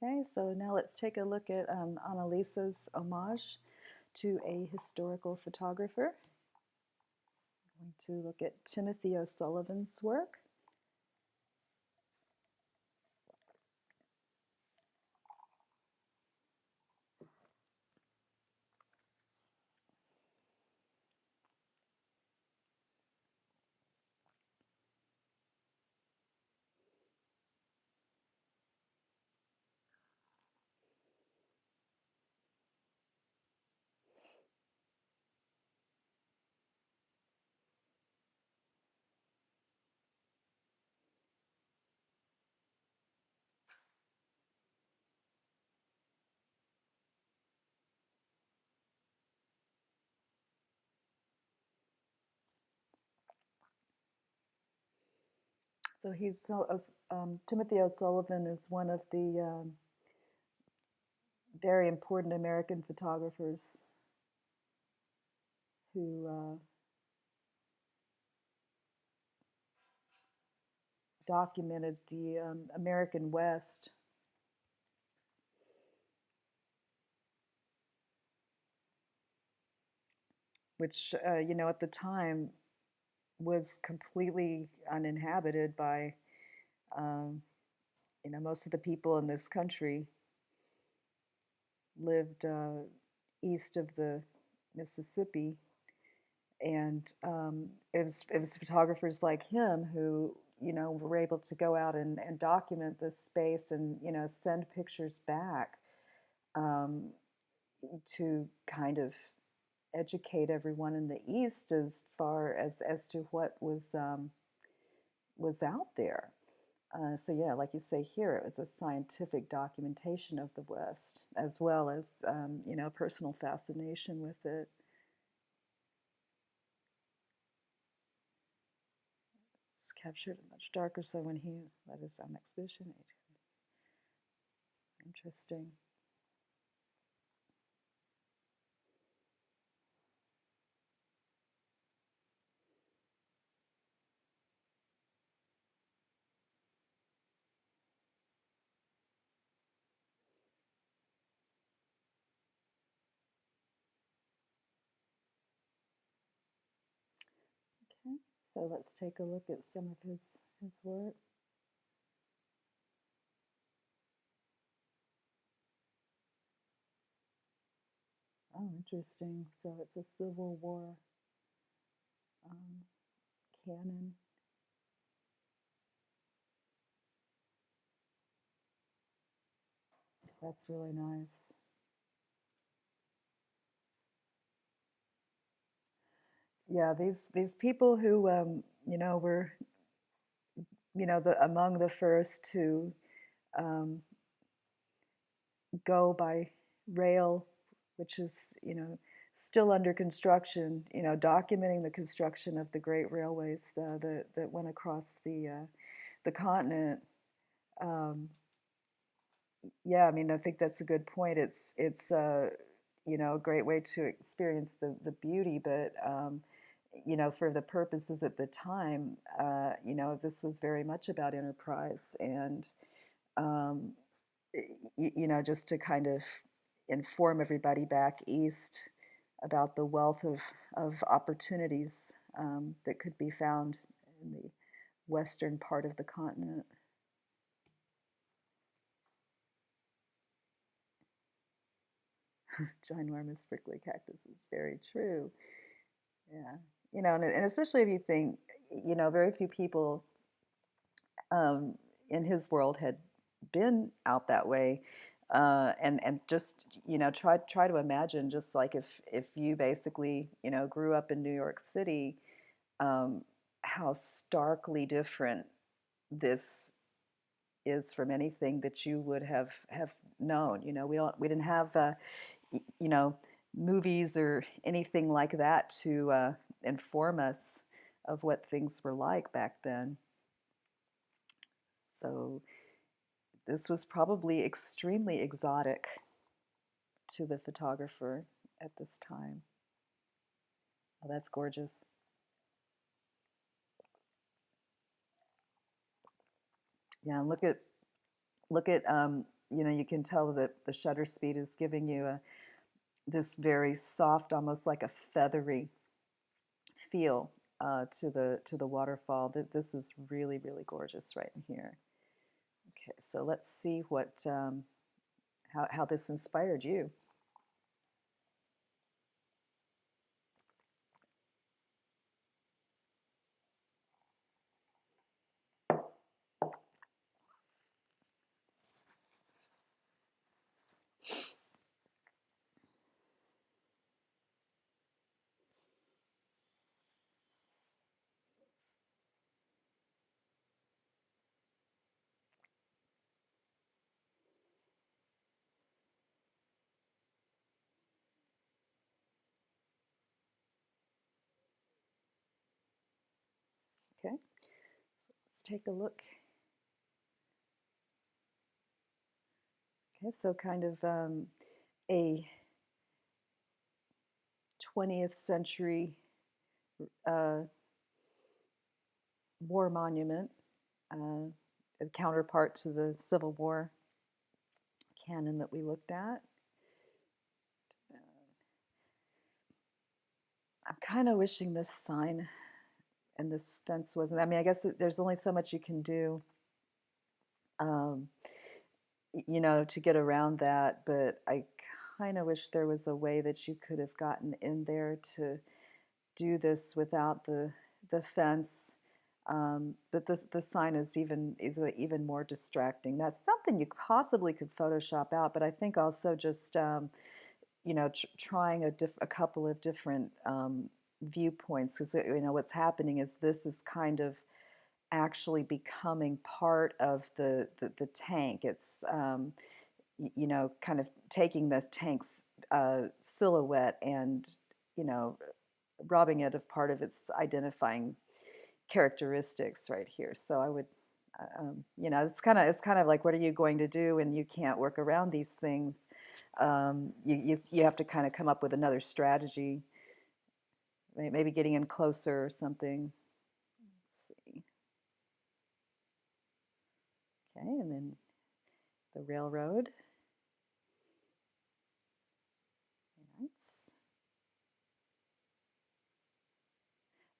Okay, so now let's take a look at Annalisa's homage to a historical photographer. I'm going to look at Timothy O'Sullivan's work. So Timothy O'Sullivan is one of the very important American photographers who documented the American West, which, at the time was completely uninhabited by, um, most of the people in this country lived east of the Mississippi, and it was photographers like him who were able to go out and document this space and send pictures back um, to kind of educate everyone in the East as far as to what was out there. So yeah, like you say here, it was a scientific documentation of the West, as well as personal fascination with it. It's captured much darker, so when he led us on expedition, interesting. Okay, so let's take a look at some of his work. Oh, interesting. So it's a Civil War um, cannon. That's really nice. Yeah, these people who were among the first to um, go by rail, which is still under construction. Documenting the construction of the great railways that went across the continent. Um, yeah, I mean, I think that's a good point. It's a great way to experience the beauty, but for the purposes at the time, this was very much about enterprise and um, just to kind of inform everybody back east about the wealth of opportunities that could be found in the western part of the continent. Ginormous prickly cactus is very true. Yeah. And especially if you think, very few people um, in his world had been out that way. And just try to imagine just like if you basically grew up in New York City, um, how starkly different this is from anything that you would have known. We didn't have you know movies or anything like that to inform us of what things were like back then. So this was probably extremely exotic to the photographer at this time. Oh, that's gorgeous. Yeah, look at you can tell that the shutter speed is giving you this very soft, almost like a feathery feel to the waterfall. That this is really, really gorgeous right in here. Okay, so let's see what how this inspired you. Okay, let's take a look. Okay, so kind of a 20th century uh, war monument, a counterpart to the Civil War canon that we looked at. I'm kind of wishing this sign and this fence wasn't. I mean, I guess there's only so much you can do, um, to get around that. But I kind of wish there was a way that you could have gotten in there to do this without the fence. But the sign is even more distracting. That's something you possibly could Photoshop out. But I think also just trying a couple of different viewpoints, because what's happening is this is kind of actually becoming part of the tank. It's kind of taking the tank's silhouette and you know robbing it of part of its identifying characteristics right here. So I would, it's kind of like, what are you going to do when you can't work around these things? You have to kind of come up with another strategy, maybe getting in closer or something. Let's see. Okay, and then the railroad. Nice.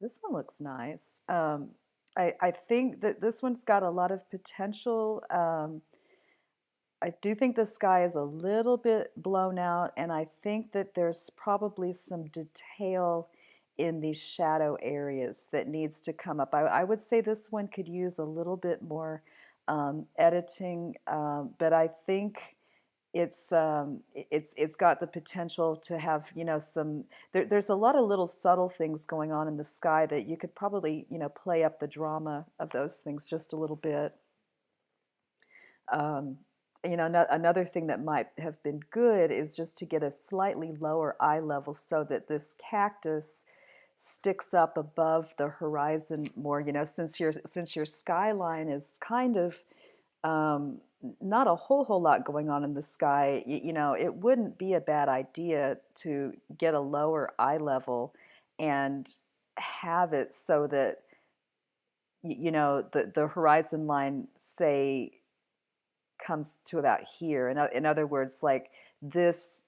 This one looks nice. I think that this one's got a lot of potential. I do think the sky is a little bit blown out, and I think that there's probably some detail in these shadow areas that needs to come up. I would say this one could use a little bit more editing, but I think it's got the potential to have some. There's a lot of little subtle things going on in the sky that you could probably play up the drama of those things just a little bit. Um, Another thing that might have been good is just to get a slightly lower eye level so that this cactus sticks up above the horizon more. Since your skyline is kind of um, not a whole lot going on in the sky, it wouldn't be a bad idea to get a lower eye level and have it so that the horizon line, say, comes to about here. In other words, like this,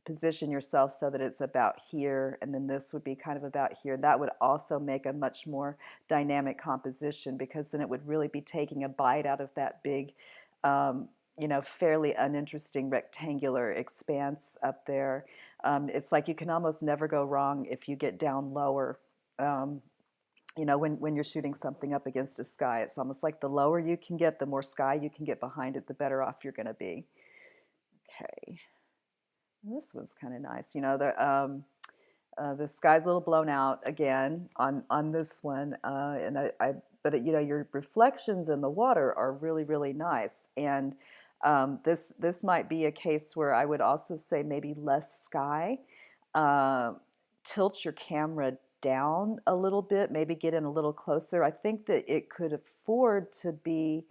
position yourself so that it's about here, and then this would be kind of about here. That would also make a much more dynamic composition, because then it would really be taking a bite out of that big, fairly uninteresting rectangular expanse up there. It's like you can almost never go wrong if you get down lower. When you're shooting something up against a sky, it's almost like the lower you can get, the more sky you can get behind it, the better off you're going to be. Okay, this one's kind of nice. The sky's a little blown out again on this one, and but your reflections in the water are really, really nice. And this might be a case where I would also say maybe less sky. Uh, Tilt your camera down a little bit, maybe get in a little closer. I think that it could afford to be,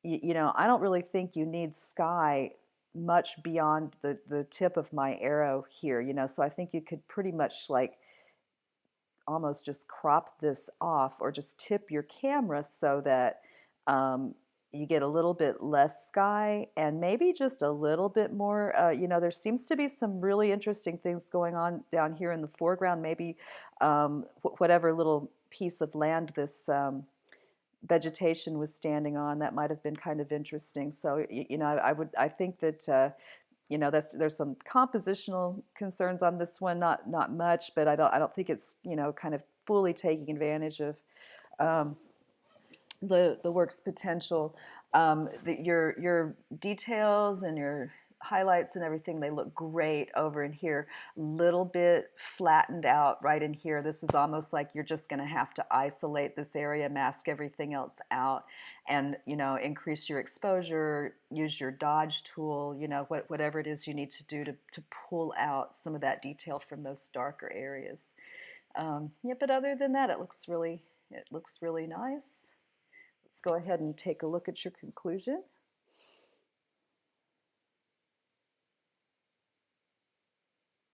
I don't really think you need sky much beyond the tip of my arrow here, so I think you could pretty much like almost just crop this off, or just tip your camera so that um, you get a little bit less sky and maybe just a little bit more. There seems to be some really interesting things going on down here in the foreground. Maybe whatever little piece of land this vegetation was standing on, that might have been kind of interesting. So, I think that there's some compositional concerns on this one, not much, but I don't think it's kind of fully taking advantage of um, the work's potential. Your details and your highlights and everything, they look great over in here. Little bit flattened out right in here. This is almost like you're just going to have to isolate this area, mask everything else out, and increase your exposure. Use your dodge tool. Whatever it is you need to do to pull out some of that detail from those darker areas. Yeah, but other than that, it looks really nice. Let's go ahead and take a look at your conclusion.